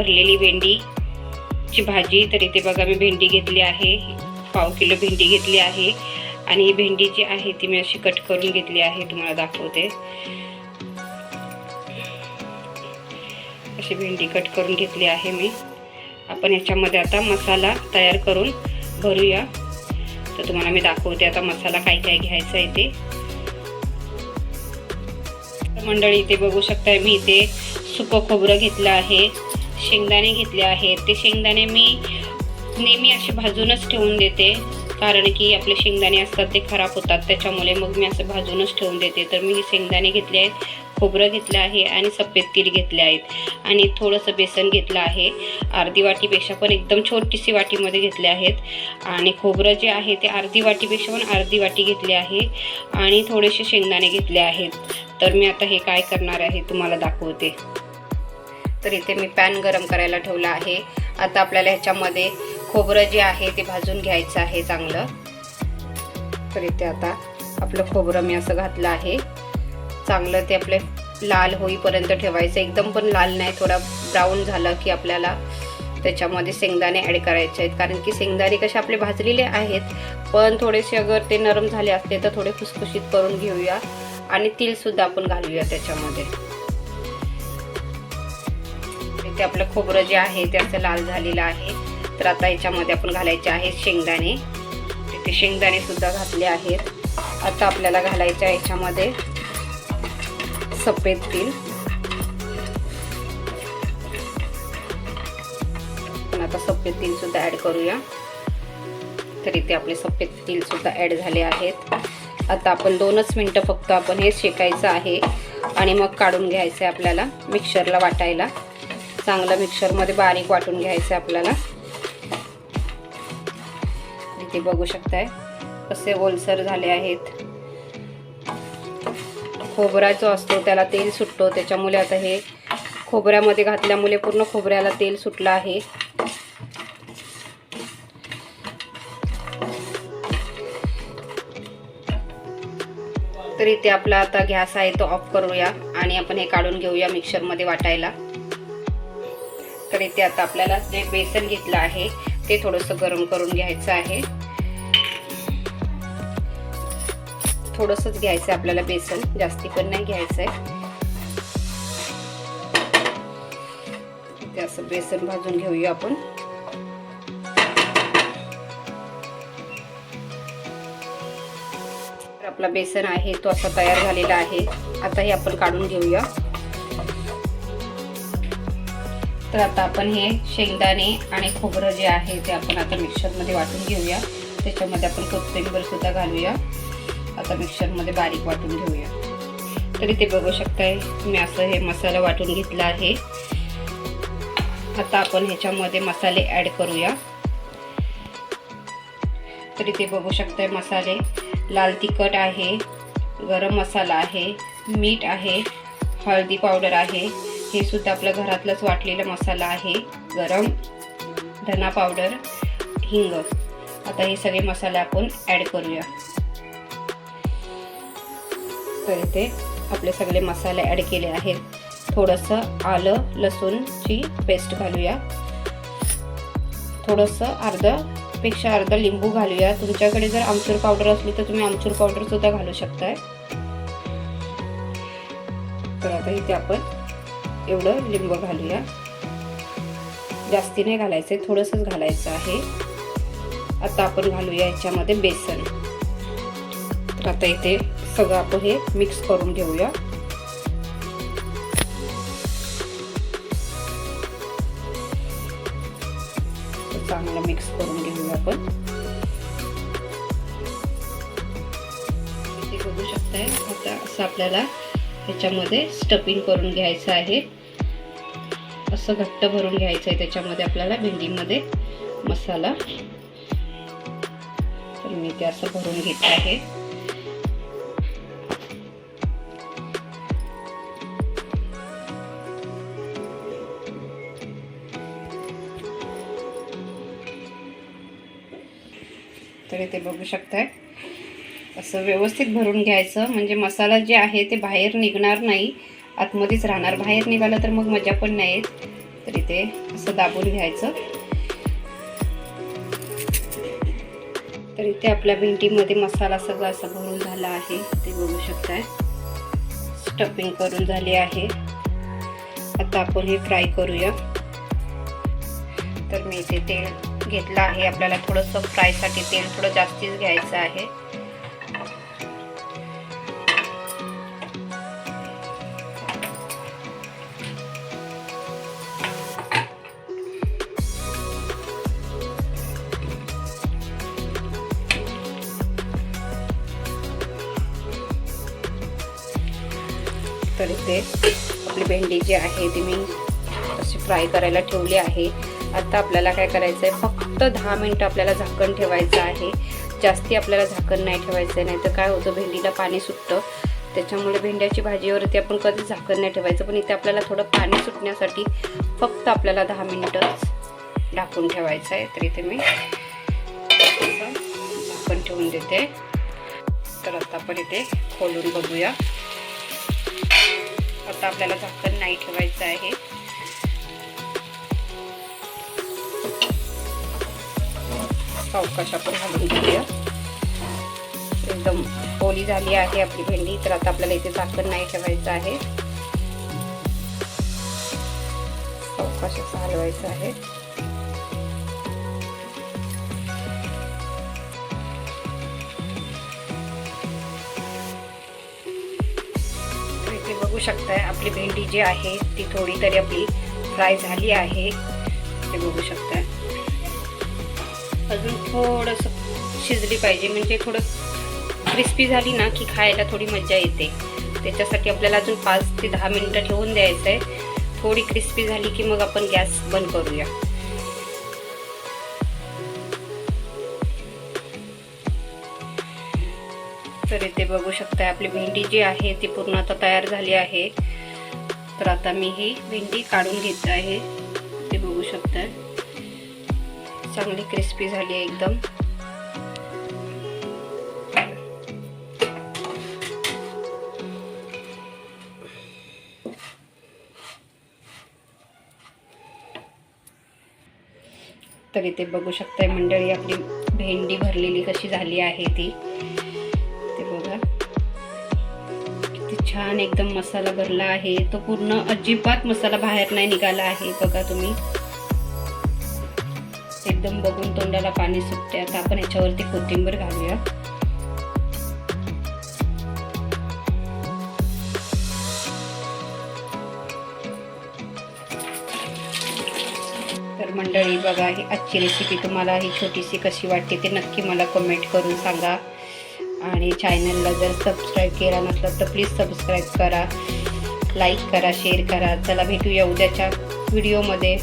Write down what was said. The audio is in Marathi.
भरलेली भेंडीची भाजी। तर इथे बघा मी भेंडी घेतली आहे, पाव किलो भेंडी घेतली आहे आणि ही भेंडी जी आहे ती मी अशी कट करून घेतली आहे, तुम्हाला दाखवते। अशी भेंडी कट करून घेतली आहे मी। आपण याच्यामध्ये आता मसाला तयार करून भरूया। तर तुम्हाला मी दाखवते आता मसाला काय काय घ्यायचा आहे ते। मंडळी इथे बघू शकता मी इथे सुकं खोबरं घेतलं आहे, शेंगदाणे घेतले आहेत। ते शेंगदाणे मी नेहमी असे भाजूनच ठेवून देते, कारण की आपले शेंगदाणे असतात ते खराब होतात, त्याच्यामुळे मग मी असं भाजूनच ठेवून देते। तर मी शेंगदाणे घेतले आहेत, खोबरं घेतलं आहे आणि सफेद तीळ घेतले आहेत आणि थोडंसं बेसन घेतलं आहे। अर्धी वाटीपेक्षा पण एकदम छोटीशी वाटीमध्ये घेतले आहेत आणि खोबरं जे आहे ते अर्धी वाटीपेक्षा पण अर्धी वाटी घेतली आहे आणि थोडेसे शेंगदाणे घेतले आहेत। तर मी आता हे काय करणार आहे तुम्हाला दाखवते। तर इथे मी पॅन गरम करायला ठेवला आहे। आता आपल्याला ह्याच्यामध्ये खोबरं जे आहे ते भाजून घ्यायचं आहे चांगलं। तर इथे आता आपलं खोबरं मी असं घातलं आहे, चांगलं ते आपले लाल होईपर्यंत ठेवायचं। एकदम पण लाल नाही, थोडा ब्राऊन झालं की आपल्याला त्याच्यामध्ये शेंगदाणे ॲड करायचे आहेत, कारण की शेंगदाणे कसे आपले भाजलेले आहेत, पण थोडेसे अगर ते नरम झाले असते तर थोडे खुसखुशीत करून घेऊया आणि तीळसुद्धा आपण घालूया त्याच्यामध्ये। इथे आपलं खोबरं जे आहे ते असं लाल झालेलं आहे। तर आता याच्यामध्ये आपण घालायचे आहेत शेंगदाणे। तिथे शेंगदाणे सुद्धा घातले आहेत। आता आपल्याला घालायचे आहे याच्यामध्ये सफेद तीळ। पण आता सफेद तीळ सुद्धा ॲड करूया। तर इथे आपले सफेद तीळ सुद्धा ॲड झाले आहेत। आता आपण 2च मिनटं फक्त आपण हे शेकायचं आहे आणि मग काढून घ्यायचं आहे आपल्याला मिक्सरला वाटायला। चांगलं मिक्सरमध्ये बारीक वाटून घ्यायचं आहे आपल्याला। इथे बघू शकताय कसे ओलसर झाले आहेत। खोबरा जो असतो त्याला तेल सुटतो, त्याच्यामुळे आता हे खोबऱ्यामध्ये घातल्यामुळे पूर्ण खोबऱ्याला तेल सुटलं आहे। तर इथे आपला आता गॅस आहे तो ऑफ करूया आणि आपण हे काढून घेऊया मिक्सरमध्ये वाटायला। तर इथे आता आपल्याला जे बेसन घेतलं आहे ते थोडंसं गरम करून घ्यायचं आहे। थोडंसंच घ्यायचं आहे आपल्याला बेसन, जास्ती पण नाही घ्यायचं आहे। इथे असं बेसन भाजून घेऊया आपण। तर आपला बेसन आहे तो असा तयार झालेला आहे। आता हे आपण काढून घेऊया। तर आता आपण हे शेंगदाणे आणि खोबरं जे आहे ते आपण आता मिक्सरमध्ये वाटून घेऊया। त्याच्यामध्ये आपण कोथिंबीर सुद्धा घालूया। आता मिक्सरमध्ये बारीक वाटून घेऊया। तर इथे बघू शकताय मी असं हे मसाला वाटून घेतला आहे। आता आपण ह्याच्यामध्ये मसाले ॲड करूया। तर इथे बघू शकताय मसाले, लाल तिखट आहे, गरम मसाला आहे, मीठ आहे, हळदी पावडर आहे, हे सुद्धा आपल्या घरातलंच वाटलेला मसाला आहे, गरम धना पावडर, हिंग। आता हे सगळे मसाले आपण ॲड करूया। तर इथे आपले सगळे मसाले ॲड केले आहेत। थोडंसं आलं लसूणची पेस्ट घालूया, थोडंसं अर्धा लिंबू घालूया। तुमच्याकडे जर आमचूर पावडर असली तर तुम्ही आमचूर पावडर सुद्धा घालू शकताय। तर आता इथे आपण एवढं लिंबू घालूया, जास्ती नाही घालायचं, थोडंसंच घालायचं आहे। आता आपण घालूया याच्यामध्ये बेसन। तर आता इथे सगळं आपण हे मिक्स करून घेऊया। चांगलं मिक्स करून घेऊया आपण। इथे बघू शकताय आता असं आपल्याला ह्याच्यामध्ये स्टफिंग करून घ्यायचं आहे। असं घट्ट भरून घ्यायचं आहे त्याच्यामध्ये आपल्याला भेंडीमध्ये मसाला। तर मी ते असं भरून घेत आहे। तर इथे बघू शकताय असं व्यवस्थित भरून घ्यायचं, म्हणजे मसाला जे आहे ते बाहेर निघणार नाही, आतमध्येच राहणार। बाहेर निघाला तर मग मजा पण नाही येत। तर इथे असं दाबून घ्यायचं. तर इथे आपल्या भेंडीमध्ये मसाला सगळा असा भरून झाला आहे, ते बघू शकताय. स्टफिंग करून झाली आहे. आता आपण हे फ्राय करूया. तर मी इथे तेल घेतलं आहे. आपल्याला थोडंसं फ्रायसाठी तेल थोडं जास्तीच घ्यायचं आहे. तर इथे आपली भेंडी जी आहे ती मी अशी फ्राय करायला ठेवली आहे. आता आपल्याला काय करायचं आहे, फक्त 10 मिनिटं आपल्याला झाकण ठेवायचं आहे. जास्ती आपल्याला झाकण नाही ठेवायचं, नाही तर काय होतं भेंडीला पाणी सुटतं. त्याच्यामुळे भेंड्याची भाजीवरती आपण कधीच झाकण नाही ठेवायचं. पण इथे आपल्याला थोडं पाणी सुटण्यासाठी फक्त आपल्याला 10 मिनिटच ढाकून ठेवायचं आहे. तर इथे मी झाकण ठेवून देते. तर आता आपण इथे खोलून बघूया. आता आपल्याला झाकण नाही ठेवायचं आहे. सावकाश आपण घालून घेऊया. एकदम ओली झाली आहे आपली भेंडी. तर आता आपल्याला इथे झाकण नाही ठेवायचं आहे. सावकाश असं हलवायचं आहे. बघू शकताय आपली भेंडी जी आहे ती थोडी तरी आपली फ्राय झाली आहे. ते बघू शकताय. अजून थोडंसं शिजली पाहिजे, म्हणजे थोडं क्रिस्पी झाली ना की खायला थोडी मजा येते. त्याच्यासाठी आपल्याला अजून 5 ते 10 मिनिटं ठेवून द्यायचं आहे. थोडी क्रिस्पी झाली की मग आपण गॅस बंद करूया. तर इथे बघू शकताय आपली भेंडी जी आहे ती पूर्ण आता तयार झाली आहे. तर आता मी ही भेंडी काढून घेत आहे. ते बघू शकताय चांगली क्रिस्पी झाली आहे एकदम. तर इथे बघू शकताय मंडळी आपली भेंडी भरलेली कशी झाली आहे ती. ते बघा किती छान एकदम मसाला भरला आहे. तो पूर्ण अजिबात मसाला बाहेर नाही निघाला आहे. बघा तुम्ही एकदम बघून तोंडाला पाणी सुटते. आता आपण याच्यावरती कोथिंबीर घालूया. तर मंडळी बघा ही आजची रेसिपी तुम्हाला ही छोटीशी कशी वाटते ते नक्की मला कमेंट करून सांगा. आणि चॅनलला जर सबस्क्राईब केला नसलं तर प्लीज सबस्क्राईब करा, लाईक करा, शेअर करा. चला भेटूया उद्याच्या व्हिडिओमध्ये.